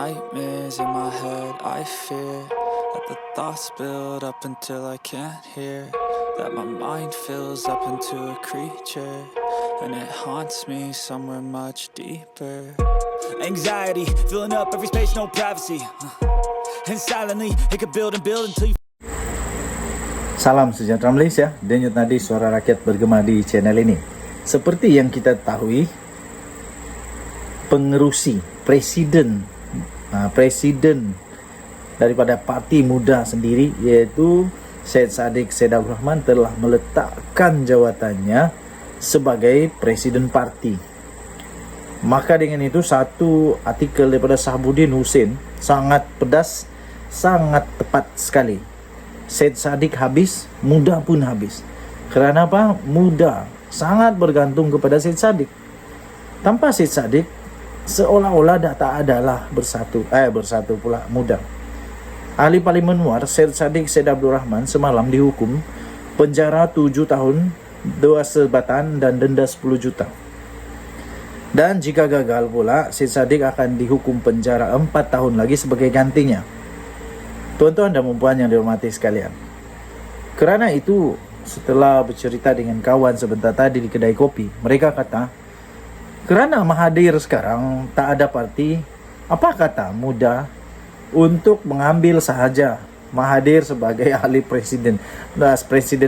nightmares in my head, I fear that the thoughts build up until I can't hear, that my mind fills up into a creature, and it haunts me somewhere much deeper. Anxiety, filling up every space, no privacy, and silently, it could build and build until you... Salam sejahtera Malaysia, denyut nadi suara rakyat bergema di channel ini. Seperti yang kita tahui, pengerusi presiden daripada Parti Muda sendiri, iaitu Syed Saddiq Syed Abdul Rahman, telah meletakkan jawatannya sebagai presiden parti. Maka dengan itu, satu artikel daripada Sahabuddin Hussein sangat pedas, sangat tepat sekali. Syed Saddiq habis, Muda pun habis. Kerana apa? Muda sangat bergantung kepada Syed Saddiq. Tanpa Syed Saddiq, seolah-olah dah tak adalah bersatu pula Muda. Ahli Parlimen War Syed Saddiq Syed Abdul Rahman semalam dihukum penjara 7 tahun, 2 sebatan dan denda 10 juta. Dan jika gagal pula, Syed Saddiq akan dihukum penjara 4 tahun lagi sebagai gantinya. Tuan-tuan dan puan yang dihormati sekalian, kerana itu, setelah bercerita dengan kawan sebentar tadi di kedai kopi, mereka kata, kerana Mahathir sekarang tak ada parti, apa kata Muda untuk mengambil sahaja Mahathir sebagai ahli presiden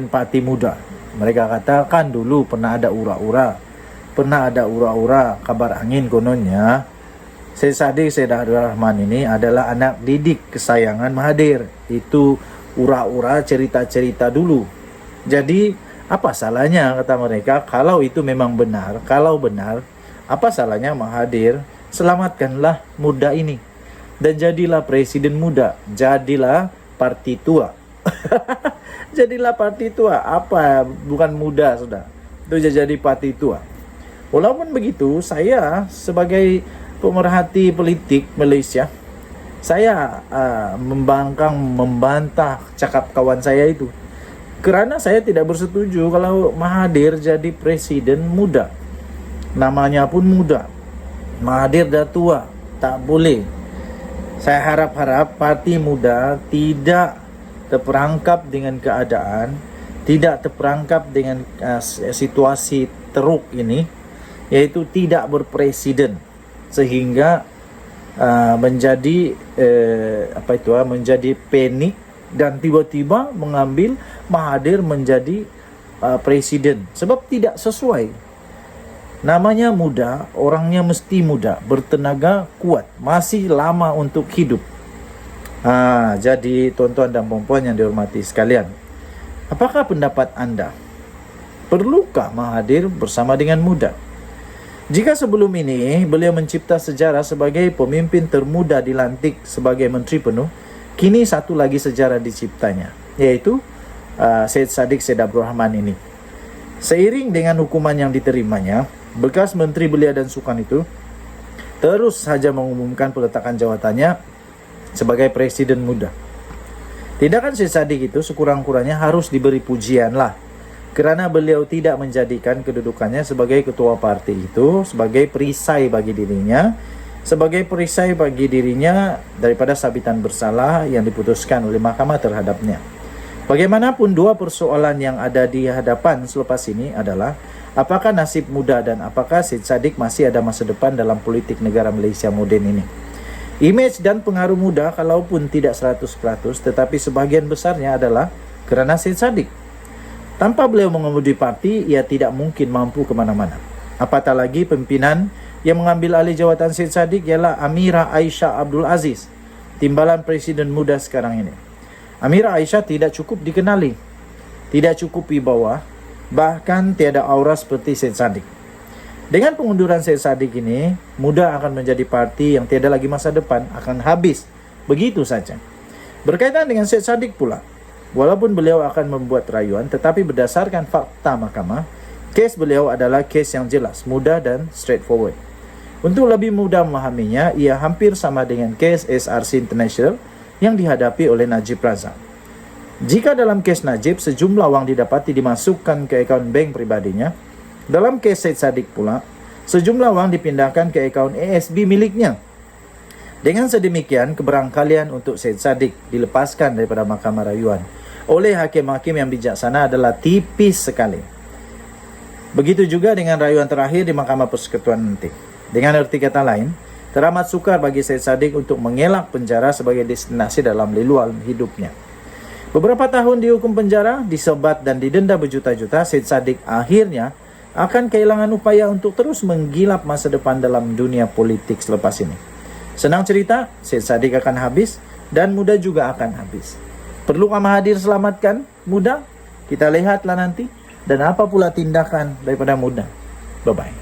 Parti Muda. Mereka kata, kan dulu pernah ada ura-ura kabar angin kononnya Syed Saddiq Syed Abdul Rahman ini adalah anak didik kesayangan Mahathir. Itu ura-ura cerita-cerita dulu. Jadi apa salahnya, kata mereka, kalau itu memang benar, apa salahnya Mahathir selamatkanlah Muda ini dan jadilah presiden muda, jadilah parti tua. Jadilah parti tua, apa bukan muda sudah, itu jadi parti tua. Walaupun begitu, saya sebagai pemerhati politik Malaysia, saya membantah cakap kawan saya itu, kerana saya tidak bersetuju kalau Mahathir jadi presiden muda. Namanya pun muda, Mahathir dah tua, tak boleh. Saya harap Parti Muda tidak terperangkap dengan keadaan, tidak terperangkap dengan situasi teruk ini, yaitu tidak berpresiden, sehingga menjadi panik dan tiba-tiba mengambil Mahathir menjadi presiden, sebab tidak sesuai. Namanya muda, orangnya mesti muda, bertenaga, kuat, masih lama untuk hidup. Jadi tuan-tuan dan puan-puan yang dihormati sekalian, apakah pendapat anda? Perlukah Mahathir bersama dengan Muda? Jika sebelum ini beliau mencipta sejarah sebagai pemimpin termuda dilantik sebagai Menteri Penuh, kini satu lagi sejarah diciptanya, yaitu Syed Saddiq Syed Abdul Rahman ini. Seiring dengan hukuman yang diterimanya, bekas Menteri Belia dan Sukan itu terus saja mengumumkan peletakan jawatannya sebagai Presiden Muda. Tindakan Syed Saddiq itu sekurang-kurangnya harus diberi pujian lah, kerana beliau tidak menjadikan kedudukannya sebagai ketua parti itu sebagai perisai bagi dirinya daripada sabitan bersalah yang diputuskan oleh mahkamah terhadapnya. Bagaimanapun, dua persoalan yang ada di hadapan selepas ini adalah apakah nasib Muda dan apakah Syed Saddiq masih ada masa depan dalam politik negara Malaysia moden ini. Imej dan pengaruh Muda kalaupun tidak 100%, tetapi sebahagian besarnya adalah kerana Syed Saddiq. Tanpa beliau mengemudi parti, ia tidak mungkin mampu ke mana-mana. Apatah lagi pimpinan yang mengambil alih jawatan Syed Saddiq ialah Amirah Aisyah Abdul Aziz, timbalan Presiden Muda sekarang ini. Amirah Aisyah tidak cukup dikenali, tidak cukup wibawa, bahkan tiada aura seperti Syed Saddiq. Dengan pengunduran Syed Saddiq ini, Muda akan menjadi parti yang tiada lagi masa depan, akan habis begitu saja. Berkaitan dengan Syed Saddiq pula, walaupun beliau akan membuat rayuan, tetapi berdasarkan fakta mahkamah, kes beliau adalah kes yang jelas, mudah dan straightforward. Untuk lebih mudah memahaminya, ia hampir sama dengan kes SRC International yang dihadapi oleh Najib Razak. Jika dalam kes Najib, sejumlah wang didapati dimasukkan ke akaun bank pribadinya, dalam kes Syed Saddiq pula, sejumlah wang dipindahkan ke akaun ASB miliknya. Dengan sedemikian, keberangkalian untuk Syed Saddiq dilepaskan daripada mahkamah rayuan oleh hakim-hakim yang bijaksana adalah tipis sekali. Begitu juga dengan rayuan terakhir di Mahkamah Persekutuan nanti. Dengan erti kata lain, teramat sukar bagi Syed Saddiq untuk mengelak penjara sebagai destinasi dalam leluhur hidupnya. Beberapa tahun dihukum penjara, disebat dan didenda berjuta-juta, Syed Saddiq akhirnya akan kehilangan upaya untuk terus menggilap masa depan dalam dunia politik selepas ini. Senang cerita, Syed Saddiq akan habis dan Muda juga akan habis. Perlukah Mahathir selamatkan Muda? Kita lihatlah nanti. Dan apa pula tindakan daripada Muda? Bye-bye.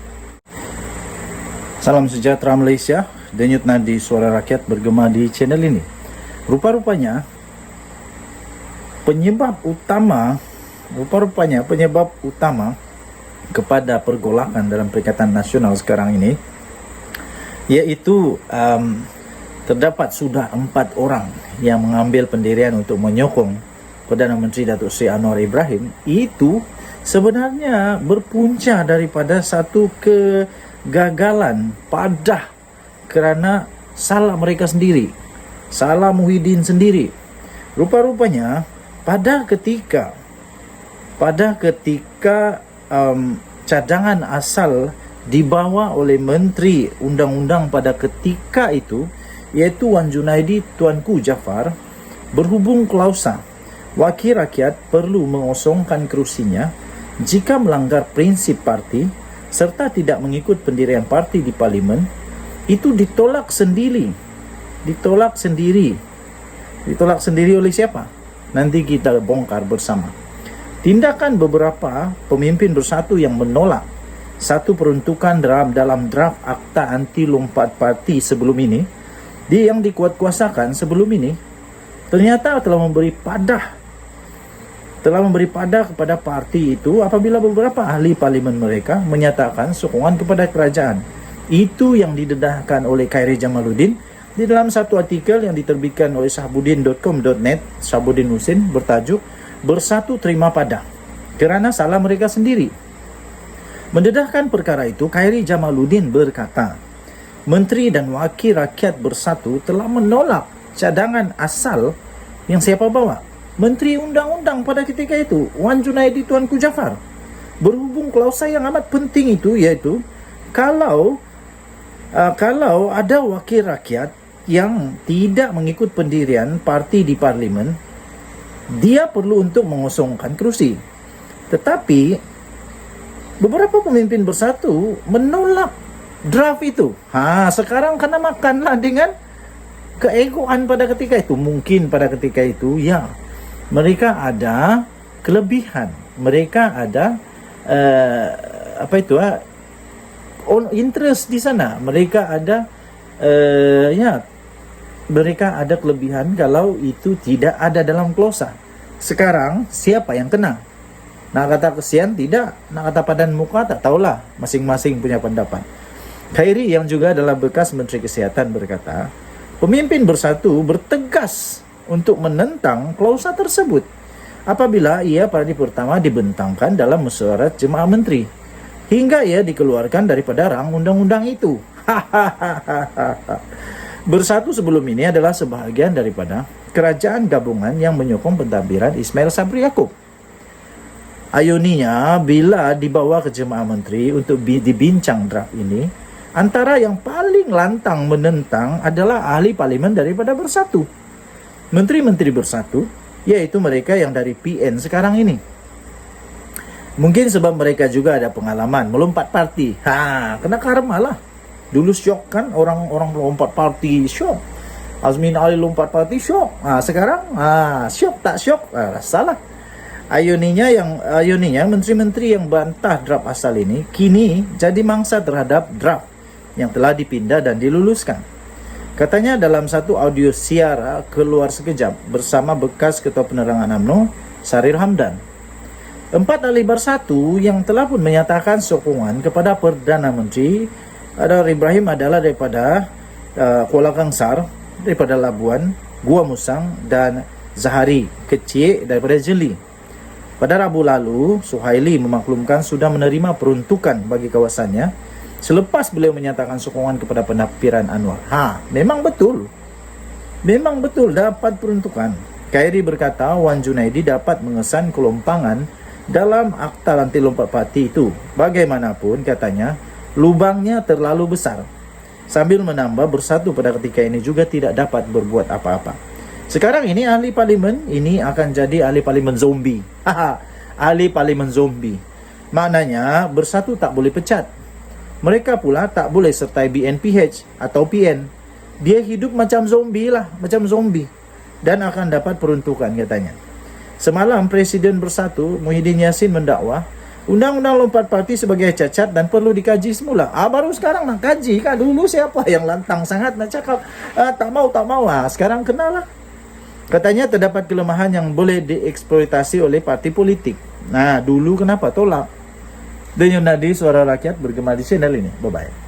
Salam sejahtera Malaysia. Denyut nadi suara rakyat bergema di channel ini. Rupa-rupanya penyebab utama kepada pergolakan dalam Perikatan Nasional sekarang ini, yaitu terdapat sudah 4 orang yang mengambil pendirian untuk menyokong Perdana Menteri Datuk Seri Anwar Ibrahim. Itu sebenarnya berpunca daripada satu kegagalan padah kerana salah mereka sendiri, salah Muhyiddin sendiri. Rupa-rupanya pada ketika cadangan asal dibawa oleh Menteri Undang-Undang pada ketika itu, iaitu Wan Junaidi Tuanku Jaafar, berhubung klausa wakil rakyat perlu mengosongkan kerusinya jika melanggar prinsip parti serta tidak mengikut pendirian parti di parlimen, itu ditolak sendiri oleh siapa? Nanti kita bongkar bersama. Tindakan beberapa pemimpin bersatu yang menolak satu peruntukan dalam draft Akta Anti Lompat Parti sebelum ini, yang dikuatkuasakan sebelum ini, ternyata telah memberi padah kepada parti itu apabila beberapa ahli parlimen mereka menyatakan sokongan kepada kerajaan. Itu yang didedahkan oleh Khairi Jamaluddin di dalam satu artikel yang diterbitkan oleh sahbudin.com.net, Sahbudin Husin, bertajuk Bersatu Terima Padah kerana salah mereka sendiri. Mendedahkan perkara itu, Khairi Jamaluddin berkata, Menteri dan Wakil Rakyat Bersatu telah menolak cadangan asal yang siapa bawa? Menteri Undang-Undang pada ketika itu, Wan Junaidi Tuanku Jaafar. Berhubung klausa yang amat penting itu, iaitu kalau ada wakil rakyat yang tidak mengikut pendirian parti di parlimen, dia perlu untuk mengosongkan kerusi. Tetapi beberapa pemimpin bersatu menolak draft itu. Sekarang kena makanlah dengan keegoan pada ketika itu. Mungkin pada ketika itu, ya, mereka ada kelebihan. Mereka ada interest di sana. Mereka ada mereka ada kelebihan kalau itu tidak ada dalam klausa. Sekarang siapa yang kena? Nak kata kesian tidak, nak kata padan muka tak tahulah, masing-masing punya pendapat. Khairi yang juga adalah bekas Menteri Kesihatan berkata, pemimpin bersatu bertegas untuk menentang klausa tersebut apabila ia pada hari pertama dibentangkan dalam mesyuarat Jemaah Menteri hingga ia dikeluarkan daripada rang undang-undang itu. Bersatu sebelum ini adalah sebahagian daripada kerajaan gabungan yang menyokong pentadbiran Ismail Sabri Yaakob. Ayoninya, bila dibawa ke Jemaah Menteri untuk dibincang draft ini, antara yang paling lantang menentang adalah ahli parlimen daripada Bersatu. Menteri-menteri Bersatu, yaitu mereka yang dari PN sekarang ini. Mungkin sebab mereka juga ada pengalaman melompat parti. Kena karma lah. Dulu syok kan, orang melompat parti, syok. Azmin Ali lompat parti, syok. Sekarang syok tak syok, salah. Ayoninya menteri-menteri yang bantah draft asal ini kini jadi mangsa terhadap draft yang telah dipindah dan diluluskan. Katanya dalam satu audio siar keluar sekejap bersama bekas Ketua Penerangan UMNO, Sarir Hamdan. 4 ahli Bersatu yang telah pun menyatakan sokongan kepada Perdana Menteri Anwar Ibrahim adalah daripada Kuala Kangsar, daripada Labuan, Gua Musang dan Zahari Kecil daripada Jeli. Pada Rabu lalu, Suhaili memaklumkan sudah menerima peruntukan bagi kawasannya selepas beliau menyatakan sokongan kepada pendaftaran Anwar. Memang betul. Memang betul dapat peruntukan. Khairi berkata Wan Junaidi dapat mengesan kelompangan dalam akta anti lompat parti itu. Bagaimanapun katanya, lubangnya terlalu besar. Sambil menambah Bersatu pada ketika ini juga tidak dapat berbuat apa-apa. Sekarang ini ahli parlimen ini akan jadi ahli parlimen zombie. Ahli parlimen zombie. Maknanya Bersatu tak boleh pecat. Mereka pula tak boleh sertai BNPH atau PN. Dia hidup macam zombie lah, macam zombie. Dan akan dapat peruntukan katanya. Semalam Presiden Bersatu Muhyiddin Yassin mendakwa Undang-Undang Lompat Parti sebagai cacat dan perlu dikaji semula. Baru sekarang nak kaji kan? Dulu siapa yang lantang sangat nak cakap tak mau. Sekarang kenalah. Katanya terdapat kelemahan yang boleh dieksploitasi oleh parti politik. Dulu kenapa tolak? Denyut nadi suara rakyat bergema di channel ini. Bye-bye.